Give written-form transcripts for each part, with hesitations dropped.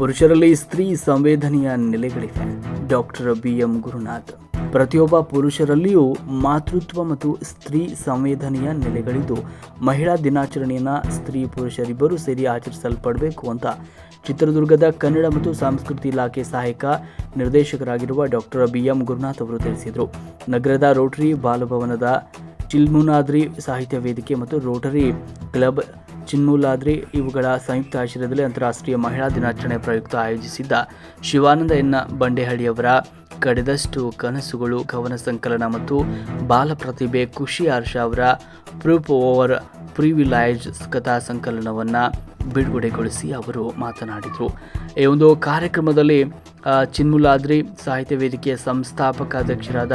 ಪುರುಷರಲ್ಲಿ ಸ್ತ್ರೀ ಸಂವೇದನೆಯ ನೆಲೆಗಳಿವೆ. Doctor BM Gurunath. ಪ್ರತಿಯೊಬ್ಬ ಪುರುಷರಲ್ಲಿಯೂ ಮಾತೃತ್ವ ಮತ್ತು ಸ್ತ್ರೀ ಸಂವೇದನೆಯ ನೆಲೆಗಳಿದ್ದು, ಮಹಿಳಾ ದಿನಾಚರಣೆಯನ್ನು ಸ್ತ್ರೀ ಪುರುಷರಿಬ್ಬರೂ ಸೇರಿ ಆಚರಿಸಲ್ಪಡಬೇಕು ಅಂತ ಚಿತ್ರದುರ್ಗದ ಕನ್ನಡ ಮತ್ತು ಸಂಸ್ಕೃತಿ ಇಲಾಖೆ ಸಹಾಯಕ ನಿರ್ದೇಶಕರಾಗಿರುವ ಡಾಕ್ಟರ್ BM ಗುರುನಾಥ್ ಅವರು ತಿಳಿಸಿದರು. ನಗರದ ರೋಟರಿ ಬಾಲಭವನದ ಚಿಲ್ಮುನಾದ್ರಿ ಸಾಹಿತ್ಯ ವೇದಿಕೆ ಮತ್ತು ರೋಟರಿ ಕ್ಲಬ್ ಚಿನ್ಮೂಲಾದ್ರಿ ಇವುಗಳ ಸಂಯುಕ್ತ ಆಶ್ರಯದಲ್ಲಿ ಅಂತಾರಾಷ್ಟ್ರೀಯ ಮಹಿಳಾ ದಿನಾಚರಣೆ ಪ್ರಯುಕ್ತ ಆಯೋಜಿಸಿದ್ದ ಶಿವಾನಂದ ಎನ್ನ ಬಂಡೆಹಳ್ಳಿಯವರ ಕಡೆದಷ್ಟು ಕನಸುಗಳು ಕವನ ಸಂಕಲನ ಮತ್ತು ಬಾಲ ಪ್ರತಿಭೆ ಖುಷಿ ಹರ್ಷ ಅವರ ಪ್ರೂಫ್ ಓವರ್ ಪ್ರಿವಿಲೈಜ್ ಕಥಾ ಸಂಕಲನವನ್ನು ಬಿಡುಗಡೆಗೊಳಿಸಿ ಅವರು ಮಾತನಾಡಿದರು. ಈ ಒಂದು ಕಾರ್ಯಕ್ರಮದಲ್ಲಿ ಚಿನ್ಮೂಲಾದ್ರಿ ಸಾಹಿತ್ಯ ವೇದಿಕೆಯ ಸಂಸ್ಥಾಪಕ ಅಧ್ಯಕ್ಷರಾದ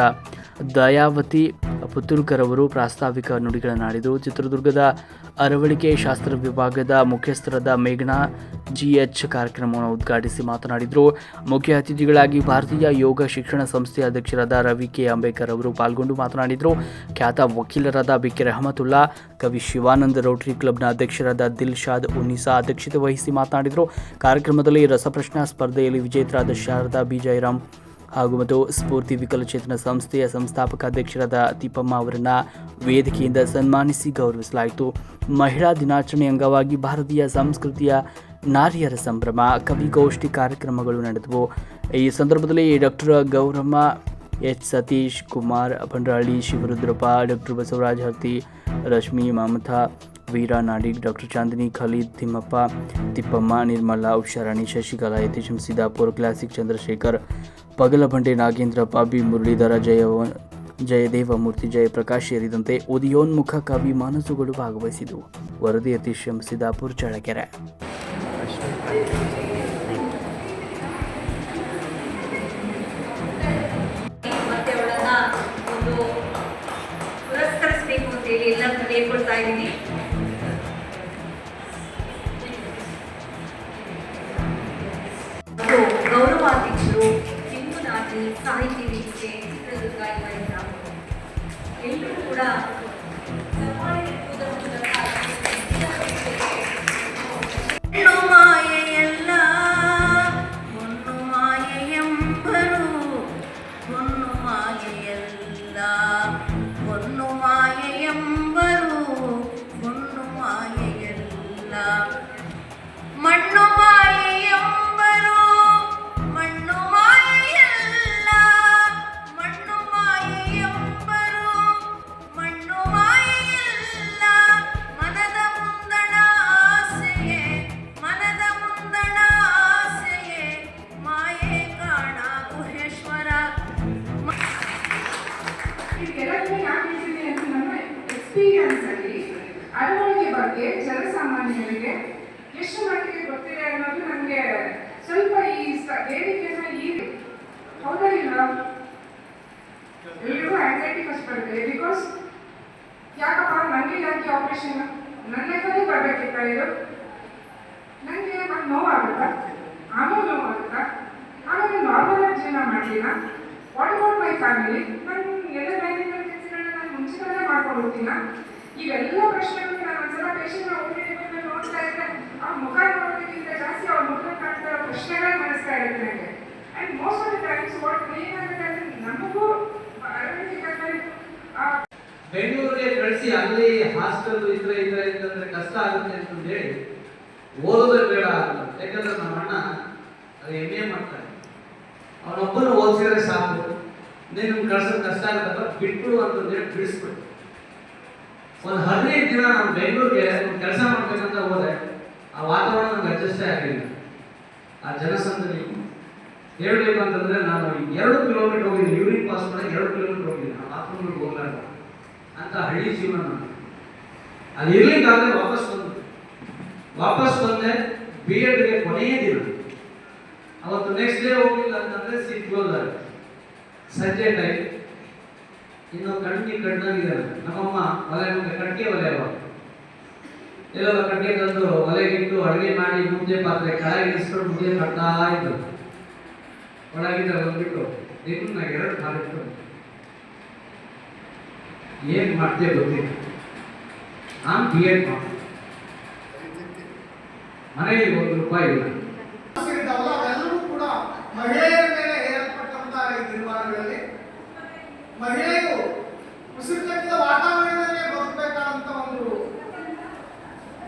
ದಯಾವತಿ ಪುತ್ತೂರ್ಕರ್ ಅವರು ಪ್ರಾಸ್ತಾವಿಕ ನುಡಿಗಳನ್ನಾಡಿದರು. ಚಿತ್ರದುರ್ಗದ ಅರವಳಿಕೆ ಶಾಸ್ತ್ರ ವಿಭಾಗದ ಮುಖ್ಯಸ್ಥರಾದ ಮೇಘನಾ GH ಕಾರ್ಯಕ್ರಮವನ್ನು ಉದ್ಘಾಟಿಸಿ ಮಾತನಾಡಿದರು. ಮುಖ್ಯ ಅತಿಥಿಗಳಾಗಿ ಭಾರತೀಯ ಯೋಗ ಶಿಕ್ಷಣ ಸಂಸ್ಥೆಯ ಅಧ್ಯಕ್ಷರಾದ ರವಿ K. ಅಂಬೇಕರ್ ಅವರು ಪಾಲ್ಗೊಂಡು ಮಾತನಾಡಿದರು. ಖ್ಯಾತ ವಕೀಲರಾದ BK ರಹಮತುಲ್ಲಾ, ಕವಿ ಶಿವಾನಂದ, ರೋಟರಿ ಕ್ಲಬ್ನ ಅಧ್ಯಕ್ಷರಾದ ದಿಲ್ಶಾದ್ ಉನ್ನಿಸಾ ಅಧ್ಯಕ್ಷತೆ ವಹಿಸಿ ಮಾತನಾಡಿದರು. ಕಾರ್ಯಕ್ರಮದಲ್ಲಿ ರಸಪ್ರಶ್ನಾ ಸ್ಪರ್ಧೆಯಲ್ಲಿ ವಿಜೇತರಾದ ಶಾರದಾ B. ಜಯರಾಮ್ ಹಾಗೂ ಮತ್ತು ಸ್ಫೂರ್ತಿ ವಿಕಲಚೇತನ ಸಂಸ್ಥೆಯ ಸಂಸ್ಥಾಪಕ ಅಧ್ಯಕ್ಷರಾದ ತಿಪ್ಪಮ್ಮ ಅವರನ್ನು ವೇದಿಕೆಯಿಂದ ಸನ್ಮಾನಿಸಿ ಗೌರವಿಸಲಾಯಿತು. ಮಹಿಳಾ ದಿನಾಚರಣೆ ಅಂಗವಾಗಿ ಭಾರತೀಯ ಸಂಸ್ಕೃತಿಯ ನಾರಿಯರ ಸಂಭ್ರಮ ಕವಿಗೋಷ್ಠಿ ಕಾರ್ಯಕ್ರಮಗಳು ನಡೆದವು. ಈ ಸಂದರ್ಭದಲ್ಲಿ doctor Gowramma H. Satish Kumar Pandrahalli, Shivarudrappa, doctor Basavaraj Harthi, Rashmi Mamata, Veera Nadig, doctor Chandini Khalid, Timmappa, Tippamma, Nirmala, Usharani, Shashikala, Yatish Siddapur, classic Chandrashekhar, Pagalabande Nagendrappa, B. Muralidhara, Jayadevamurthy, Jayaprakash ಸೇರಿದಂತೆ ಉದಯೋನ್ಮುಖ ಕವಿ ಮನಸ್ಸುಗಳು ಭಾಗವಹಿಸಿದವು. ವರದಿ ಯತೀಶ್ ಸಿದ್ದಾಪುರ್, ಚಳ್ಳಕೆರೆ. ಗೌರವಾಧ್ಯಕ್ಷರು ಚಿನ್ಮೂಲಾದ್ರಿ ಸಾಹಿತ್ಯ ವೇದಿಕೆ ಚಿತ್ರದುರ್ಗ ಇವರಿಂದ ಎಲ್ಲರೂ ಕೂಡ ಹೆಣ್ಣು ಮಾಯೆಯಲ್ಲ ಹೊನ್ನು ಮಾಯೆಯೆಂಬರು, ಹೊನ್ನು ಮಾಯೆಯಲ್ಲ ಹೊನ್ನು ಮಾಯೆಯೆಂಬರು, ಹೊನ್ನು ಮಾಯೆಯಲ್ಲ ಮಣ್ಣು ಮಾಯೆಯೆಂಬರು, ಮಣ್ಣು ಮಾಯೆಯಲ್ಲ ಮಣ್ಣು ಮಾಯೆಯೆಂಬರು, ಮಣ್ಣು ಮಾಯೆಯಲ್ಲ ಮನದ ಮುಂದಣ ಆಸೆಯೇ, ಮನದ ಮುಂದಣ ಆಸೆಯೇ ಮಾಯೆ ಕಾಣ ಗುಹೇಶ್ವರ. ಇದೆಲ್ಲವೂ ಯಾಕೆ ಹೇಳ್ತೀನಿ ಅಂತ ನನ್ನ ಎಕ್ಸ್ಪೀರಿಯನ್ಸ್ ಅಲ್ಲಿ ಅರವಳಿಕೆ ಬಗ್ಗೆ ಜನಸಾಮಾನ್ಯರಿಗೆ ಎಷ್ಟು ಮಟ್ಟಿಗೆ ಗೊತ್ತಿದೆ ಅನ್ನೋದು ನನಗೆ ಸ್ವಲ್ಪ ಈ ವೇದಿಕೆನ ಹೌದಾ ಇಲ್ಲ ಎಲ್ರಿಗೂ ಆಂಗ್ಸೈಟಿ ಫಸ್ಟ್ ಬರುತ್ತೆ. ಬಿಕಾಸ್ ಯಾಕಪ್ಪ ನನಗೆ ಯಾಕೆ ಆಪರೇಷನ್ ನನ್ನ ಲೆಕ್ಕದಲ್ಲಿ ಬರ್ಬೇಕಿತ್ತ ಇದು, ನನಗೆ ಮತ್ತೆ ನೋವಾಗುತ್ತಾ, ಆಮೇಲೆ ನೋವಾಗುತ್ತಾ, ಆಮೇಲೆ ನಾರ್ಮಲ್ ಆಗಿ ಜೀವನ ಮಾಡಲಿಲ್ಲ. ವಾಟ್ ಅಬೌಟ್ ಮೈ ಫ್ಯಾಮಿಲಿ, ನಾನು ಎಲ್ಲ ದೈನಿಕ ಕೆಲಸಗಳನ್ನ ನಾನು ಮುಂಚಿತನೇ ಮಾಡ್ಕೊಂಡು ಹೋಗ್ತೀನ. ಇವೆಲ್ಲ ಪ್ರಶ್ನೆಗಳಿಗೆ ನಾನು ಒಂದ್ಸಲ ಪೇಷಂಟ್ನ ಒಪ್ಪಿಗೆ ನೋಡ್ತಾ ಇದ್ದೆ, ಆ ಮುಖ ನೋಡೋದಕ್ಕಿಂತ ಜಾಸ್ತಿ ಅವ್ರ ಮುಖ ಕಾಣ್ತಾ ಇರೋ ಪ್ರಶ್ನೆಗಳೇ ಮನಸ್ತಾ ಇರುತ್ತೆ ನನಗೆ. And most of the times what ಏನಾಗುತ್ತೆ ಅಂದರೆ ನಮಗೂ ಬೆಂಗಳೂರಿಗೆ ಕಳಿಸಿ ಅಲ್ಲಿ ಹಾಸ್ಟೆಲ್ ಇದ್ರೆ ಅಂತಂದ್ರೆ ಕಷ್ಟ ಆಗುತ್ತೆ ಅಂತ ಹೇಳಿ ಓದೋದೇ ಬೇಡ ಅಂತ. ಯಾಕಂದ್ರೆ ನಮ್ಮ ಅಣ್ಣ ಅದು MA ಮಾಡ್ತಾನೆ, ಅವನೊಬ್ಬನು ಓದಿಸಿದ್ರೆ ಸಾಕು, ನೀನು ಕಳ್ಸೋದು ಕಷ್ಟ ಆಗುತ್ತಲ್ಲ ಬಿಟ್ಬಿಡು ಅಂತಂದೇಳಿ ಬಿಡಿಸ್ಬಿಡು. ಒಂದು 15 ದಿನ ನಾನು ಬೆಂಗಳೂರಿಗೆ ಒಂದು ಕೆಲಸ ಮಾಡ್ಬೇಕಂತ ಹೋದೆ. ಆ ವಾತಾವರಣ ನನಗೆ ಅಡ್ಜಸ್ಟೇ ಆಗಲಿಲ್ಲ. ಆ ಜನಸಂದಣಿ ಹೇಳಬೇಕು ಅಂತಂದ್ರೆ ನಾನು 2 ಕಿಲೋಮೀಟರ್ ಹೋಗಿದ್ದೀನಿ, ಯೂರಿನ್ ಪಾಸ್ ಮಾಡಿ 2 ಕಿಲೋಮೀಟರ್ ಹೋಗಿದ್ದೀನಿ, ಆ ಬಾತ್ರೂಮ್ಗೆ ಹೋಗ್ಲಾರ್ದ ಅಂತ ಹಳ್ಳಿ ಜೀವನ ನಾನು. ಅಲ್ಲಿ ಇರ್ಲಿಕ್ಕಾಗದೆ ವಾಪಸ್ ಬಂದೆ B.Edಗೆ ಕೊನೆಯ ದಿನ. ಅವತ್ತು ನೆಕ್ಸ್ಟ್ ಡೇ ಹೋಗ್ಲಿಲ್ಲ ಅಂತಂದ್ರೆ ಸೀಟ್ ಕ್ಲೋಸ್ ಆಗುತ್ತೆ. ಸಂಜೆ ಟೈಮ್ ಇನ್ನು ಕಣ್ಣಾಗಿದ್ದಾರೆ. ನಮ್ಮಮ್ಮ ಒಲೆ ಮುಂದೆ ಕಟ್ಟಿಗೆ ಒಲೆ ಅವಾಗ ಎಲ್ಲ ಕಟ್ಟಿಗೆ ತಂದು ಒಲೆಗಿಟ್ಟು ಅಡುಗೆ ಮಾಡಿ ಮುದ್ದೆ ಪಾತ್ರೆ ಕೆಳಗೆ ಇಸ್ಕೊಂಡು ಮುದ್ದೆ ಕಟ್ತಾ ಇದ್ದು ಒಳಗಿಂದ ಬಂದ್ಬಿಟ್ಟು ದಿನಾಗ 2 ಮಾಡಿಟ್ಟು ಏನ್ ಮಾಡ್ತೇ ಗೊತ್ತಿಲ್ಲ. ನಾನು B.Ed ಮಾಡ್ತೀನಿ, ಮನೆಯಲ್ಲಿ ₹1 ಇಲ್ಲ. ಮಹಿಳೆಯು ಉಸಿರುಗಟ್ಟಿದ ವಾತಾವರಣದಲ್ಲೇ ಬದುಕಬೇಕಾದಂತ ಒಂದು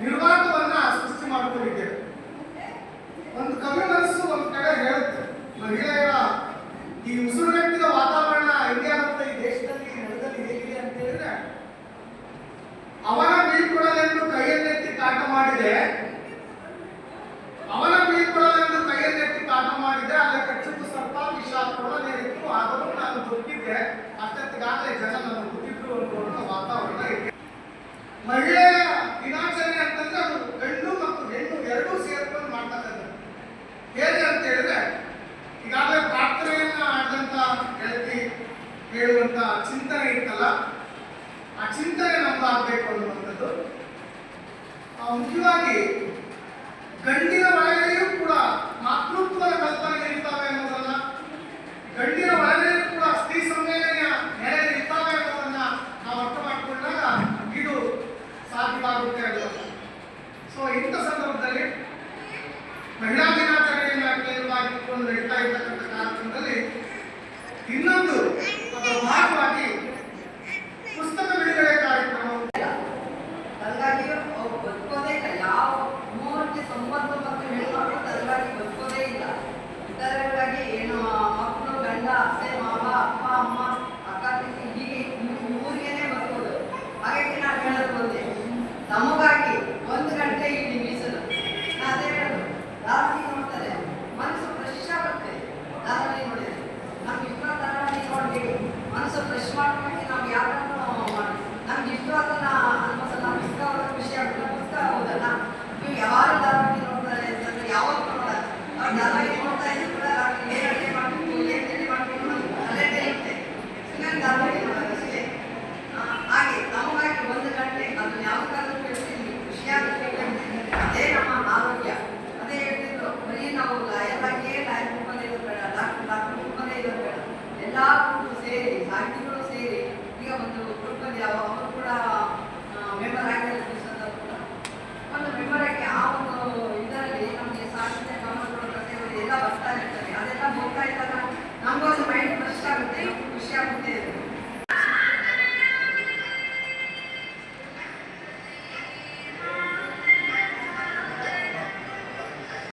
ನಿರ್ವಾತವನ್ನ ಸೃಷ್ಟಿ ಮಾಡಿಕೊಂಡಿದ್ದೇವೆ. ಒಂದು ಕವಿ ಮನಸ್ಸು ಒಂದು ಕಡೆ ಹೇಳುತ್ತೆ, ಮಹಿಳೆಯರ ಈ ಉಸಿರುಗಟ್ಟಿದ ವಾತಾವರಣ ಇಂಡಿಯಾದಂತ ಈ ದೇಶದಲ್ಲಿ ನಡೆದಲ್ಲಿ ಹೇಗಿದೆ ಅಂತ ಹೇಳಿದ್ರೆ, ಅವನ ಬೀಳ್ಕೊಡಲೆಂದು ಕೈಯನ್ನೆತ್ತಿ ಕಾಟ ಮಾಡಿದೆ, ಅವನ ಬೀಳ್ಕೊಡಲೆಂದು ಕೈಯನ್ನೆತ್ತಿ ಕಾಟ ಮಾಡಿದೆ, ಅಲ್ಲೇ ಕಚ್ಚಿದ್ದು ಸ್ವಲ್ಪ ವಿಷ ಕೊಡಲೇರಿತ್ತು, ಆದರೂ ನಾನು ದುಃಖಿದ್ದೆ, ಅಷ್ಟೊತ್ತಿಗಾಗಲೇ ಜನ ನನ್ನ ಗೊತ್ತಿದ್ರು ಅನ್ನುವಂಥ ವಾತಾವರಣ ಇದೆ. ಮಹಿಳೆಯ ದಿನಾಚರಣೆ ಅಂತಂದ್ರೆ ಅದು ಗಂಡು ಮತ್ತು ಹೆಣ್ಣು ಎರಡೂ ಸೇರ್ಕೊಂಡು ಮಾಡ್ತಕ್ಕಂಥದ್ದು. ಹೇಗೆ ಅಂತ ಹೇಳಿದ್ರೆ, ಈಗಾಗಲೇ ಪ್ರಾರ್ಥನೆಯನ್ನ ಆಡಿದಂತ ಗೆಳತಿ ಹೇಳುವಂತ ಚಿಂತನೆ ಇತ್ತಲ್ಲ, ಆ ಚಿಂತನೆ ನಮ್ದಾಗಬೇಕು ಅನ್ನುವಂಥದ್ದು. ಮುಖ್ಯವಾಗಿ ಗಂಡಿನ ಒಳಗೆಯೂ ಕೂಡ ಮಾತೃತ್ವದ ಕಲ್ಪನೆ ಇರ್ತವೆ ಅನ್ನೋದನ್ನ, ಗಂಡಿನ ಒಳಗೆಯೂ ಕೂಡ ಸ್ತ್ರೀ ಸಂವೇದನೆ